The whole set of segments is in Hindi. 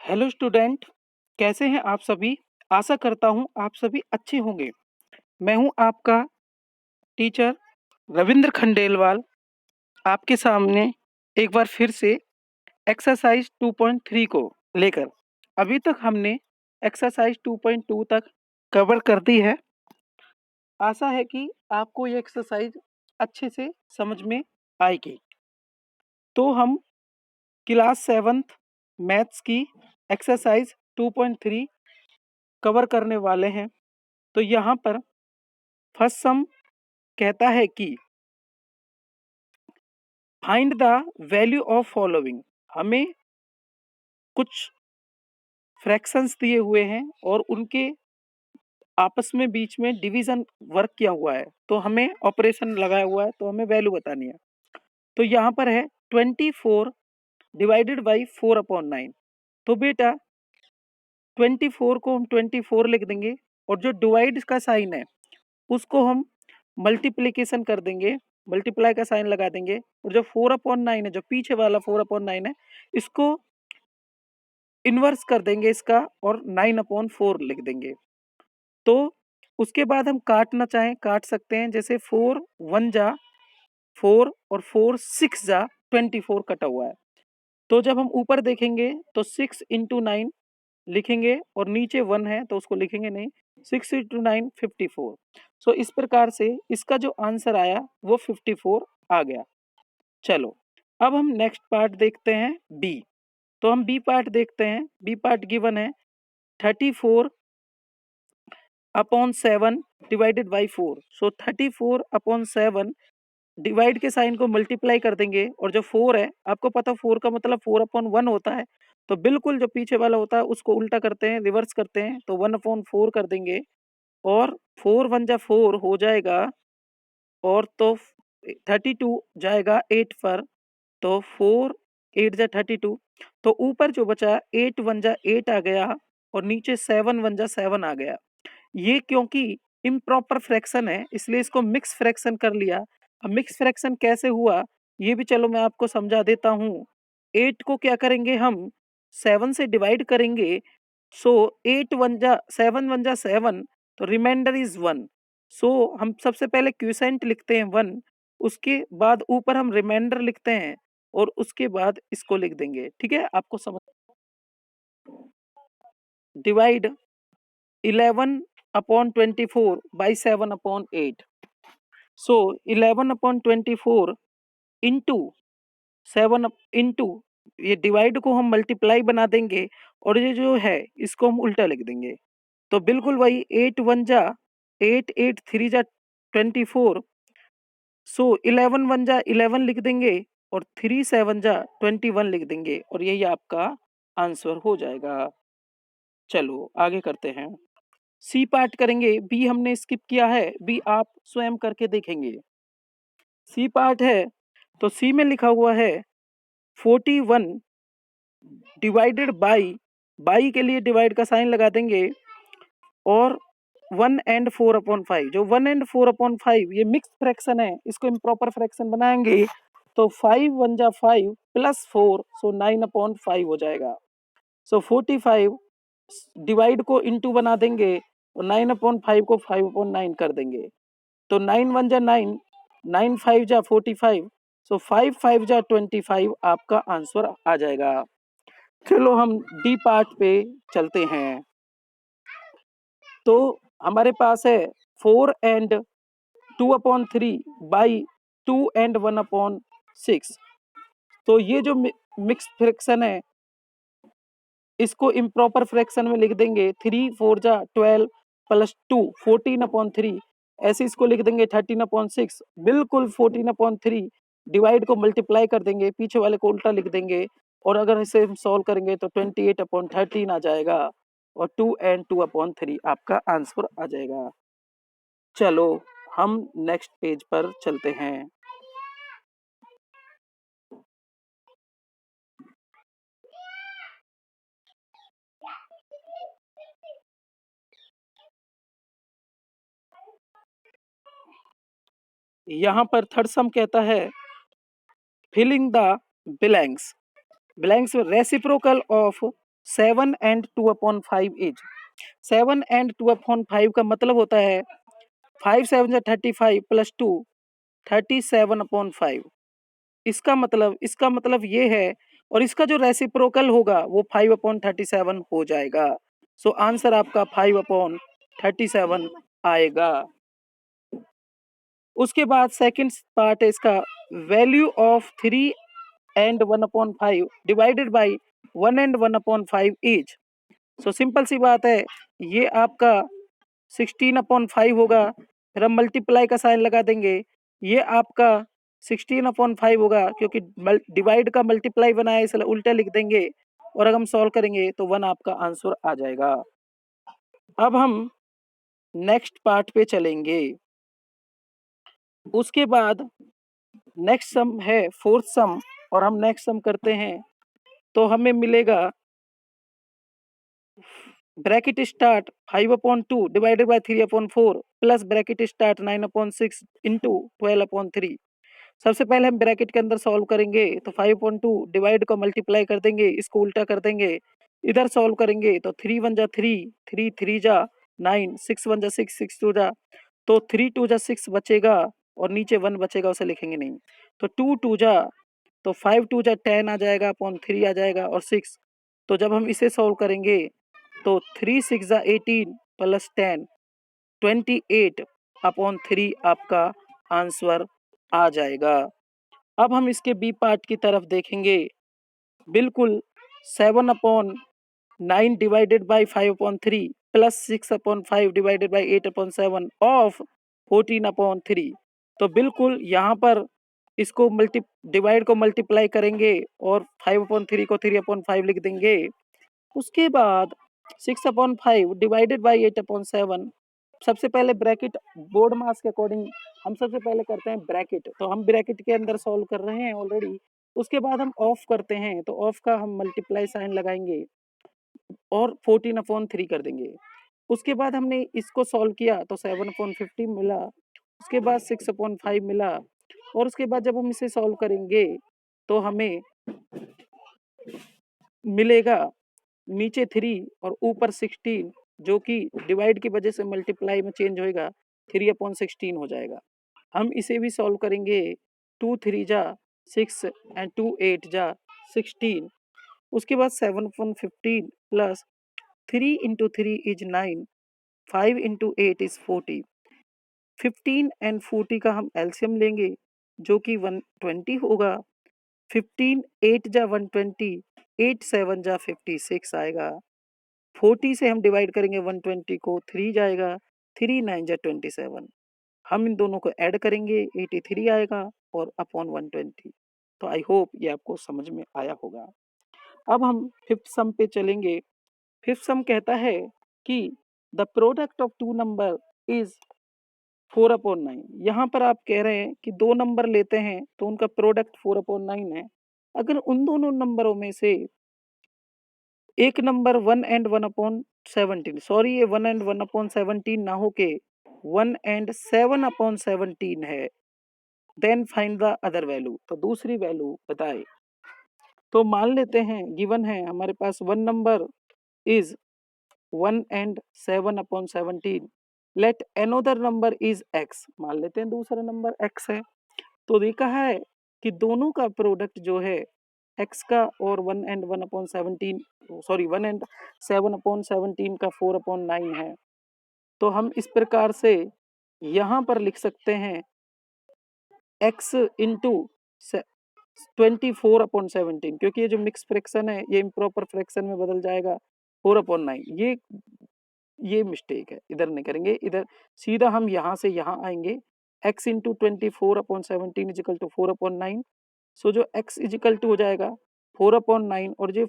हेलो स्टूडेंट, कैसे हैं आप सभी? आशा करता हूँ आप सभी अच्छे होंगे। मैं हूँ आपका टीचर रविंद्र खंडेलवाल, आपके सामने एक बार फिर से एक्सरसाइज 2.3 को लेकर। अभी तक हमने एक्सरसाइज 2.2 तक कवर कर दी है। आशा है कि आपको ये एक्सरसाइज अच्छे से समझ में आएगी। तो हम क्लास 7th मैथ्स की एक्सरसाइज 2.3 कवर करने वाले हैं। तो यहाँ पर फर्स्ट सम कहता है कि find the value of following. हमें कुछ फ्रैक्शंस दिए हुए हैं और उनके आपस में बीच में डिवीजन वर्क किया हुआ है, तो हमें ऑपरेशन लगाया हुआ है, तो हमें वैल्यू बतानी है। तो यहाँ पर है 24 डिवाइडेड बाई 4/9। तो बेटा 24 को हम 24 लिख देंगे और जो डिवाइड का साइन है उसको हम मल्टीप्लीकेशन कर देंगे, मल्टीप्लाई का साइन लगा देंगे। और जो 4/9 है, जो पीछे वाला 4/9 है, इसको इन्वर्स कर देंगे इसका और 9/4 लिख देंगे। तो उसके बाद हम काटना चाहें काट सकते हैं, जैसे 4 1 जा 4 और 4 6 जा 24 कटा हुआ है। तो जब हम ऊपर देखेंगे तो 6 इंटू 9 लिखेंगे और नीचे 1 है तो उसको लिखेंगे नहीं। 6 इंटू 9 54। सो इस प्रकार से इसका जो आंसर आया वो 54 आ गया। चलो अब हम नेक्स्ट पार्ट देखते हैं बी। तो हम बी पार्ट देखते हैं। बी पार्ट गिवन है 34/7 डिवाइडेड बाई 4। सो 34/7 डिवाइड के साइन को मल्टीप्लाई कर देंगे और जो 4 है, आपको पता 4 का मतलब 4/1 होता है। तो बिल्कुल जो पीछे वाला होता है उसको उल्टा करते हैं, रिवर्स करते हैं, तो 1/4 कर देंगे और 4 1 जा 4 हो जाएगा और तो 32 जाएगा 8 पर। तो 4 8 जा 32। तो ऊपर जो बचा 8 1 जा 8 आ गया और नीचे 7 1 जा 7 आ गया। ये क्योंकि इम्प्रॉपर फ्रैक्शन है इसलिए इसको मिक्स फ्रैक्शन कर लिया। अब मिक्स फ्रैक्शन कैसे हुआ ये भी चलो मैं आपको समझा देता हूँ। 8 को क्या करेंगे हम 7 से डिवाइड करेंगे। सो 8 1 जा 7 1 जा 7, तो रिमाइंडर इज 1। सो हम सबसे पहले क्यूसेंट लिखते हैं 1, उसके बाद ऊपर हम रिमाइंडर लिखते हैं और उसके बाद इसको लिख देंगे। ठीक है, आपको समझ। Divide 11/24 by 7/8। So 11/24 into 7 into ये डिवाइड को हम मल्टीप्लाई बना देंगे और ये जो है इसको हम उल्टा लिख देंगे। तो बिल्कुल वही 8 1 जा 8 8 3 जा 24। सो 11 1 जा 11 लिख देंगे और 3 7 जा 21 लिख देंगे और यही आपका आंसर हो जाएगा। चलो आगे करते हैं। सी पार्ट करेंगे। बी हमने स्किप किया है, बी आप स्वयं करके देखेंगे। सी पार्ट है तो सी में लिखा हुआ है 41 डिवाइडेड बाई के लिए डिवाइड का साइन लगा देंगे और 1 एंड 4/5। जो 1 एंड 4/5 ये मिक्स फ्रैक्शन है, इसको इम्प्रॉपर फ्रैक्शन बनाएंगे तो 5 1 जा 5 प्लस 4, सो 9/5 हो जाएगा। सो 45 डिवाइड को इंटू बना देंगे और 9/5 को 5/9 कर देंगे। तो 9 1 जा 9, 9 5 जा 45, सो 5 5 जा 25 आपका आंसर आ जाएगा। चलो हम डी पार्ट पे चलते हैं। तो हमारे पास है 4 एंड 2/3 बाई 2 एंड 1/6। तो ये जो मिक्स फ्रैक्शन है इसको इम्प्रॉपर फ्रैक्शन में लिख देंगे। 3 4 जा 12 प्लस 2 14/3। ऐसे इसको लिख देंगे 13/6। बिल्कुल 14/3 डिवाइड को मल्टीप्लाई कर देंगे, पीछे वाले को उल्टा लिख देंगे और अगर इसे हम सॉल्व करेंगे तो 28/13 आ जाएगा और 2 एंड 2/3 आपका आंसर आ जाएगा। चलो हम नेक्स्ट पेज पर चलते हैं। यहाँ पर थर्ड सम कहता है filling the blanks. Blanks reciprocal of 7 and 2/5 is 7 and 2/5 का मतलब होता है 5 7 जा 35 प्लस 2 37/5। इसका मतलब ये है, और इसका जो रेसिप्रोकल होगा वो 5/37 हो जाएगा। सो आंसर आपका 5/37 आएगा। उसके बाद सेकंड पार्ट है इसका, value of 3 and 1/5 divided by 1 and 1/5 is. So simple सी बात है, ये आपका 16/5 होगा, फिर हम मल्टीप्लाई का साइन लगा देंगे, ये आपका 16/5 होगा, क्योंकि डिवाइड का मल्टीप्लाई बनाया इसलिए उल्टा लिख देंगे, और अगर हम सॉल्व करेंगे तो 1 आपका आंसर आ जाएगा। अब हम नेक्स्ट पार्ट पे चलेंगे। उसके बाद नेक्स्ट सम है फोर्थ सम, और हम नेक्स्ट सम करते हैं तो हमें मिलेगा bracket start 5/2 divided by 3/4 plus bracket start 9/6 into 12/3। सबसे पहले हम ब्रैकेट के अंदर सॉल्व करेंगे तो 5/2 डिवाइड को मल्टीप्लाई कर देंगे, इसको उल्टा कर देंगे, इधर सॉल्व करेंगे तो 3 1 जा 3, 3 3 जा 9, 6 1 जा 6, 6 2 जा, तो 3 2 जा 6 बचेगा, और नीचे 1 बचेगा, उसे लिखेंगे नहीं, तो 2 2 जा, तो 5 2 जा 10 आ जाएगा, अपॉन 3 आ जाएगा, और 6, तो जब हम इसे सॉल्व करेंगे तो 3 6 जा 18 प्लस 10 28/3 आपका आंसर आ जाएगा। अब हम इसके बी पार्ट की तरफ देखेंगे। बिल्कुल 7/9 divided by 5/3 plus 6/5 divided by 8/7 of 14/3। तो बिल्कुल यहाँ पर इसको डिवाइड को मल्टीप्लाई करेंगे और 5/3 को 3/5 लिख देंगे। उसके बाद 6/5 डिवाइडेड बाई 8/7। सबसे पहले ब्रैकेट बोर्ड मास के अकॉर्डिंग हम सबसे पहले करते हैं ब्रैकेट, तो हम ब्रैकेट के अंदर सॉल्व कर रहे हैं ऑलरेडी। उसके बाद हम ऑफ करते हैं, तो ऑफ का हम मल्टीप्लाई साइन लगाएंगे और 14/3 कर देंगे। उसके बाद हमने इसको सॉल्व किया तो 7/50 मिला, उसके बाद 6/5 मिला, और उसके बाद जब हम इसे सॉल्व करेंगे तो हमें मिलेगा नीचे 3 और ऊपर 16, जो कि डिवाइड की वजह से मल्टीप्लाई में चेंज होएगा, 3/16 हो जाएगा। हम इसे भी सॉल्व करेंगे, 2 3 जा 6 एंड 2 8 जा 16। उसके बाद 7/15 plus 3 into 3 is 9, 5 into 8 is 40। 15 and 40 का हम एलसीएम लेंगे, जो कि 120 होगा। 15 8 जा 120, 8 7 जा 56 आएगा। 40 से हम डिवाइड करेंगे 120 को, 3 जाएगा, 3 9 जा 27। हम इन दोनों को ऐड करेंगे, 83 आएगा, और अपॉन 120। तो आई होप ये आपको समझ में आया होगा। अब हम फिफ्थ सम पे चलेंगे। फिफ्थ सम कहता है कि the product of two number is 4/9। यहाँ पर आप कह रहे हैं कि दो नंबर लेते हैं तो उनका प्रोडक्ट 4/9 है। अगर उन दोनों नंबरों में से एक नंबर 1 and 1/17, सॉरी ये 1 and 1/17 ना हो के 1 and 7/17 है, then find the other value. तो दूसरी वैल्यू बताए। तो मान लेते हैं गिवन है हमारे पास one number is 1 and 7/17, let another number is x। मान लेते हैं दूसरा नंबर x है। तो देखा है कि दोनों का प्रोडक्ट जो है x का और 1 and 1/17, सॉरी 1 and 7/17 का 4/9 है। तो हम इस प्रकार से यहाँ पर लिख सकते हैं x इंटू 24/17, क्योंकि ये जो मिक्स फ्रैक्शन है ये इम्प्रॉपर फ्रैक्शन में बदल जाएगा 4/9। ये मिस्टेक है, इधर नहीं करेंगे, इधर सीधा हम यहाँ से यहाँ आएंगे। x into 24/17 equal to 4/9। So जो x इजिकल टू हो जाएगा 4/9, और जो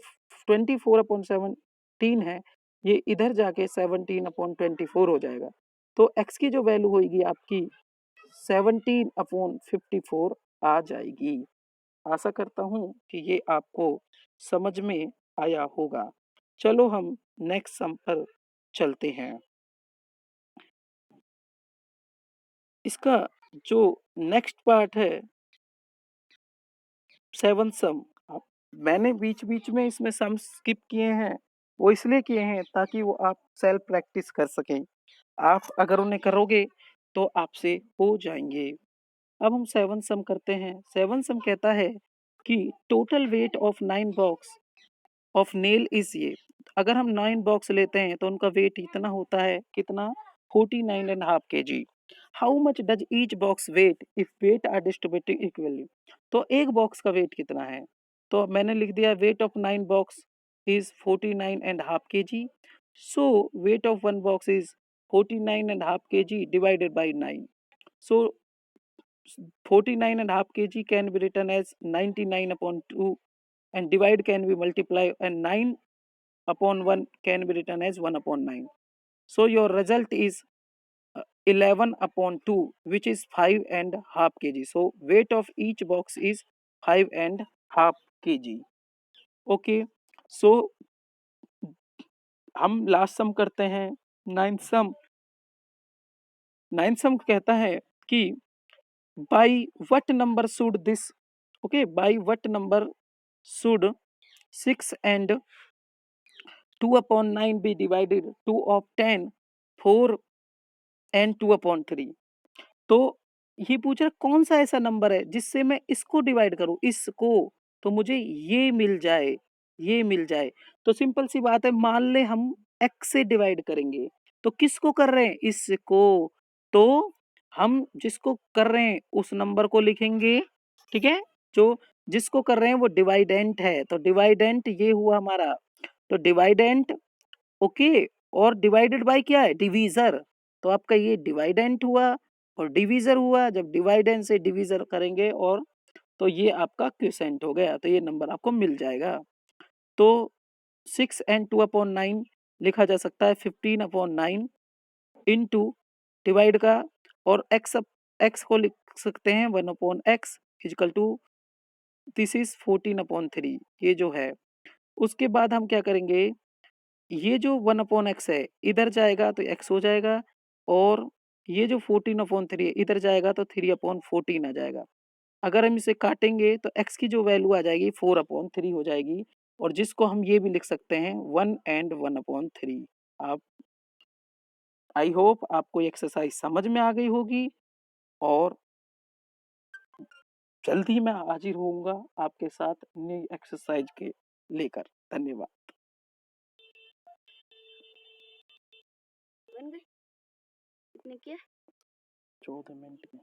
24/17 है ये इधर जाके 17/24 हो जाएगा। तो x की जो वैल्यू होगी आपकी 17/54 आ जाएगी। आशा करता हूँ कि ये आपको समझ में आया होगा। चलो हम नेक्स्ट सम पर चलते हैं। इसका जो नेक्स्ट पार्ट है सेवन सम, मैंने बीच-बीच में इसमें सम स्किप किए हैं, वो इसलिए किए हैं ताकि वो आप सेल्फ प्रैक्टिस कर सकें। आप अगर उन्हें करोगे तो आपसे हो जाएँगे। अब हम 7 सम करते हैं। 7 सम कहता है कि total weight of 9 box of nail is ये। अगर हम 9 बॉक्स लेते हैं तो उनका वेट इतना होता है, कितना? 49 and half KG. How much does each box weigh if weight are distributed equally? तो एक बॉक्स का वेट कितना है? तो मैंने लिख दिया weight of 9 box is 49 and half KG. So weight of one box is 49 and half KG divided by 9. So 49 and half kg can be written as 99 upon 2, and divide can be multiply, and 9 upon 1 can be written as 1 upon 9. So your result is 11 upon 2, which is 5 and half kg. So weight of each box is 5 and half kg. Okay, so हम लास्ट सम करते हैं। नाइन्थ सम। नाइन्थ सम कहता है कि by what number should this, okay, by what number should 6 and 2 upon 9 be divided? 2 of 10, 4 and 2 upon 3. तो ये पूछ रहा कौन सा ऐसा नंबर है जिससे मैं इसको डिवाइड करूं, इसको, तो मुझे ये मिल जाए, ये मिल जाए। तो सिंपल सी बात है, मान ले हम x से डिवाइड करेंगे, तो किसको कर रहे हैं? इसको। तो हम जिसको कर रहे हैं उस नंबर को लिखेंगे, ठीक है? जो जिसको कर रहे हैं वो डिवाइडेंट है, तो डिवाइडेंट ये हुआ हमारा। तो डिवाइडेंट, ओके, और डिवाइडेड बाय क्या है? डिवीजर। तो आपका ये डिवाइडेंट हुआ और डिवीजर हुआ। जब डिवाइडेंट से डिवीजर करेंगे और तो ये आपका क्वोशेंट हो गया, तो ये नंबर आपको मिल जाएगा। तो 6 and 2 upon 9 लिखा जा सकता है 15 upon 9 इंटू डिवाइड का, और x को लिख सकते हैं 1 upon x equal to this is 14 upon 3, ये जो है। उसके बाद हम क्या करेंगे, ये जो 1 अपॉन एक्स है इधर जाएगा तो एक्स हो जाएगा, और ये जो 14 अपॉन 3 है इधर जाएगा तो 3 अपॉन 14 आ जाएगा। अगर हम इसे काटेंगे तो एक्स की जो वैल्यू आ जाएगी 4 अपॉन 3 हो जाएगी, और जिसको हम ये भी लिख सकते हैं 1 एंड 1 अपॉन 3। आप, आई होप आपको ये एक्सरसाइज समझ में आ गई होगी, और जल्द ही मैं हाजिर होऊंगा आपके साथ नई एक्सरसाइज के लेकर। धन्यवाद। बन गए? कितने किया? 14 मिनट में।